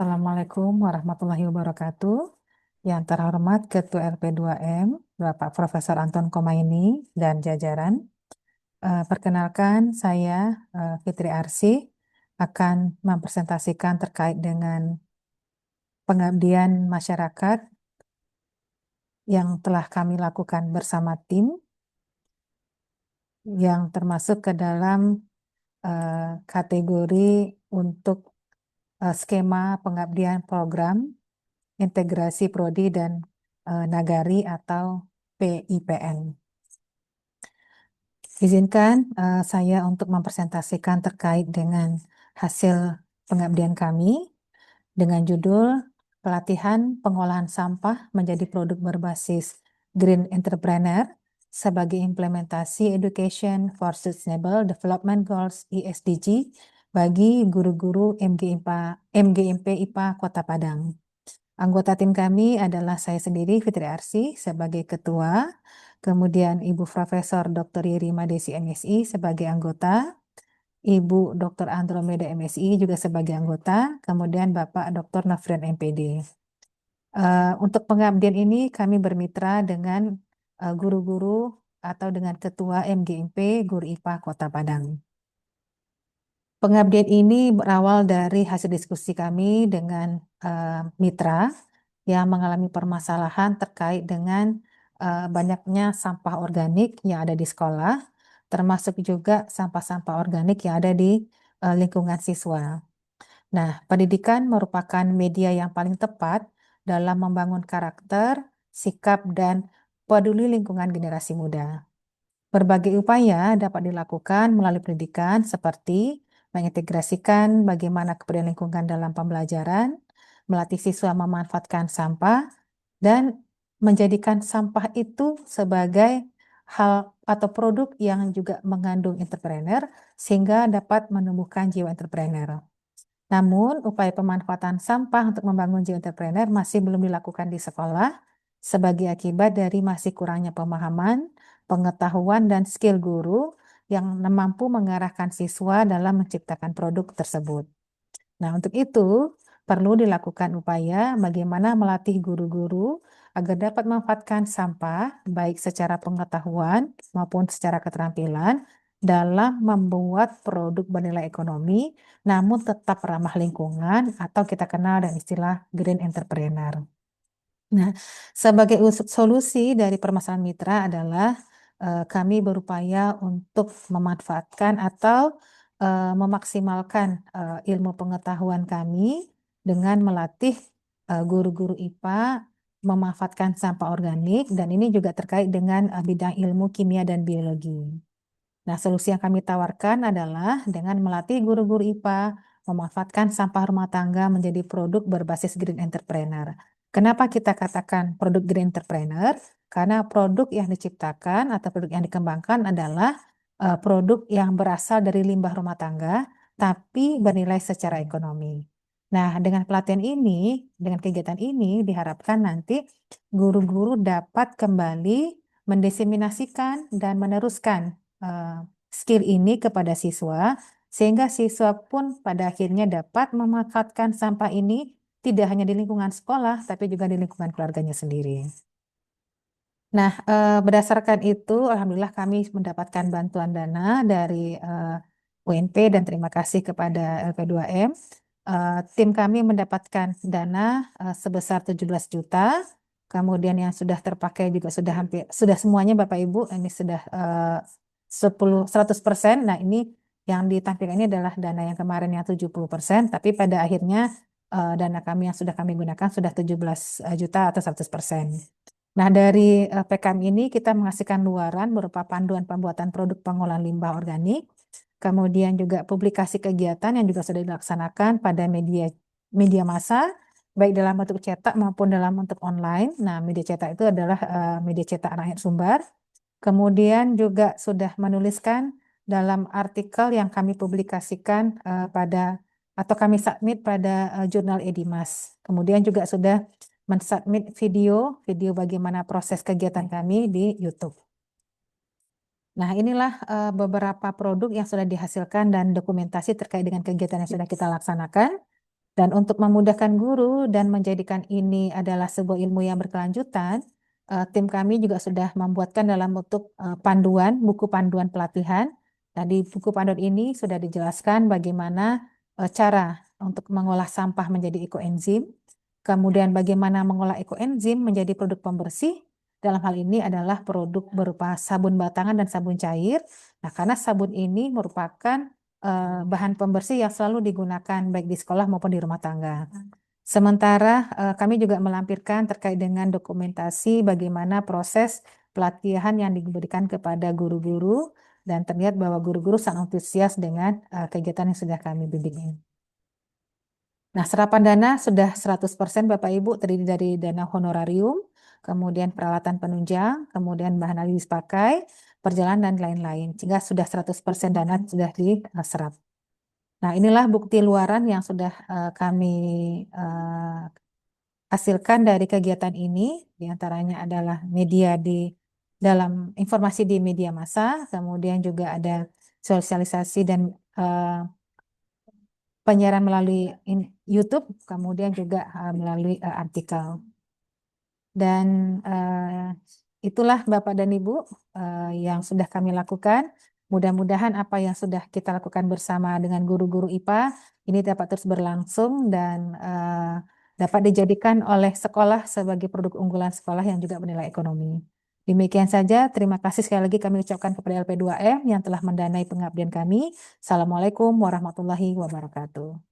Assalamualaikum warahmatullahi wabarakatuh. Yang terhormat Ketua LP2M, Bapak Profesor Anton Komaini dan jajaran. Perkenalkan, saya Fitri Arsy akan mempresentasikan terkait dengan pengabdian masyarakat yang telah kami lakukan bersama tim yang termasuk ke dalam kategori untuk skema pengabdian program integrasi prodi dan nagari atau PIPN. Izinkan saya untuk mempresentasikan terkait dengan hasil pengabdian kami dengan judul Pelatihan Pengolahan Sampah menjadi Produk Berbasis Green Entrepreneur sebagai implementasi Education for Sustainable Development Goals (ESDG) bagi guru-guru MGIMP IPA Kota Padang. Anggota tim kami adalah saya sendiri, Fitri Arsy, sebagai ketua, kemudian Ibu Profesor Dr. Irima Desi MSI sebagai anggota, Ibu Dr. Andromeda MSI juga sebagai anggota, kemudian Bapak Dr. Nafrian MPD. Untuk pengabdian ini kami bermitra dengan guru-guru atau dengan Ketua MGIMP Guru IPA Kota Padang. Pengabdian ini berawal dari hasil diskusi kami dengan mitra yang mengalami permasalahan terkait dengan banyaknya sampah organik yang ada di sekolah, termasuk juga sampah-sampah organik yang ada di lingkungan siswa. Nah, pendidikan merupakan media yang paling tepat dalam membangun karakter, sikap, dan peduli lingkungan generasi muda. Berbagai upaya dapat dilakukan melalui pendidikan seperti mengintegrasikan bagaimana kepedulian lingkungan dalam pembelajaran, melatih siswa memanfaatkan sampah, dan menjadikan sampah itu sebagai hal atau produk yang juga mengandung entrepreneur sehingga dapat menumbuhkan jiwa entrepreneur. Namun, upaya pemanfaatan sampah untuk membangun jiwa entrepreneur masih belum dilakukan di sekolah sebagai akibat dari masih kurangnya pemahaman, pengetahuan, dan skill guru yang mampu mengarahkan siswa dalam menciptakan produk tersebut. Nah, untuk itu perlu dilakukan upaya bagaimana melatih guru-guru agar dapat memanfaatkan sampah baik secara pengetahuan maupun secara keterampilan dalam membuat produk bernilai ekonomi namun tetap ramah lingkungan atau kita kenal dengan istilah green entrepreneur. Nah, sebagai solusi dari permasalahan mitra adalah kami berupaya untuk memanfaatkan atau memaksimalkan ilmu pengetahuan kami dengan melatih guru-guru IPA memanfaatkan sampah organik dan ini juga terkait dengan bidang ilmu kimia dan biologi. Nah, solusi yang kami tawarkan adalah dengan melatih guru-guru IPA memanfaatkan sampah rumah tangga menjadi produk berbasis green entrepreneur. Kenapa kita katakan produk green entrepreneur? Karena produk yang diciptakan atau produk yang dikembangkan adalah produk yang berasal dari limbah rumah tangga, tapi bernilai secara ekonomi. Nah, dengan pelatihan ini, dengan kegiatan ini, diharapkan nanti guru-guru dapat kembali mendiseminasikan dan meneruskan skill ini kepada siswa, sehingga siswa pun pada akhirnya dapat memanfaatkan sampah ini tidak hanya di lingkungan sekolah, tapi juga di lingkungan keluarganya sendiri. Nah, berdasarkan itu, alhamdulillah kami mendapatkan bantuan dana dari UNP dan terima kasih kepada LP2M. Tim kami mendapatkan dana sebesar 17 juta. Kemudian yang sudah terpakai juga sudah semuanya Bapak Ibu, ini sudah 100%. Nah, ini yang ditampilkan ini adalah dana yang kemarin yang 70%, tapi pada akhirnya dana kami yang sudah kami gunakan sudah 17 juta atau 100%. Nah, dari PKM ini kita menghasilkan luaran berupa panduan pembuatan produk pengolahan limbah organik, kemudian juga publikasi kegiatan yang juga sudah dilaksanakan pada media massa, baik dalam bentuk cetak maupun dalam bentuk online. Nah, media cetak itu adalah media cetak rakyat sumber. Kemudian juga sudah menuliskan dalam artikel yang kami publikasikan atau kami submit pada jurnal Edimas. Kemudian juga sudah mensubmit video bagaimana proses kegiatan kami di YouTube. Nah, inilah beberapa produk yang sudah dihasilkan dan dokumentasi terkait dengan kegiatan yang sudah kita laksanakan. Dan untuk memudahkan guru dan menjadikan ini adalah sebuah ilmu yang berkelanjutan, tim kami juga sudah membuatkan dalam bentuk panduan, buku panduan pelatihan. Nah, di buku panduan ini sudah dijelaskan bagaimana cara untuk mengolah sampah menjadi ekoenzim, kemudian bagaimana mengolah ekoenzim menjadi produk pembersih. Dalam hal ini adalah produk berupa sabun batangan dan sabun cair. Nah, karena sabun ini merupakan bahan pembersih yang selalu digunakan baik di sekolah maupun di rumah tangga. Sementara kami juga melampirkan terkait dengan dokumentasi bagaimana proses pelatihan yang diberikan kepada guru-guru dan terlihat bahwa guru-guru sangat antusias dengan kegiatan yang sudah kami bimbing ini. Nah, serapan dana sudah 100% Bapak Ibu, terdiri dari dana honorarium, kemudian peralatan penunjang, kemudian bahan habis pakai, perjalanan dan lain-lain. Sehingga sudah 100% dana sudah diserap. Nah, inilah bukti luaran yang sudah kami hasilkan dari kegiatan ini. Di antaranya adalah media di dalam informasi di media massa, kemudian juga ada sosialisasi dan penyiaran melalui YouTube, kemudian juga melalui artikel. Dan itulah Bapak dan Ibu yang sudah kami lakukan. Mudah-mudahan apa yang sudah kita lakukan bersama dengan guru-guru IPA ini dapat terus berlangsung dan dapat dijadikan oleh sekolah sebagai produk unggulan sekolah yang juga bernilai ekonomi. Demikian saja, terima kasih sekali lagi kami ucapkan kepada LP2M yang telah mendanai pengabdian kami. Assalamualaikum warahmatullahi wabarakatuh.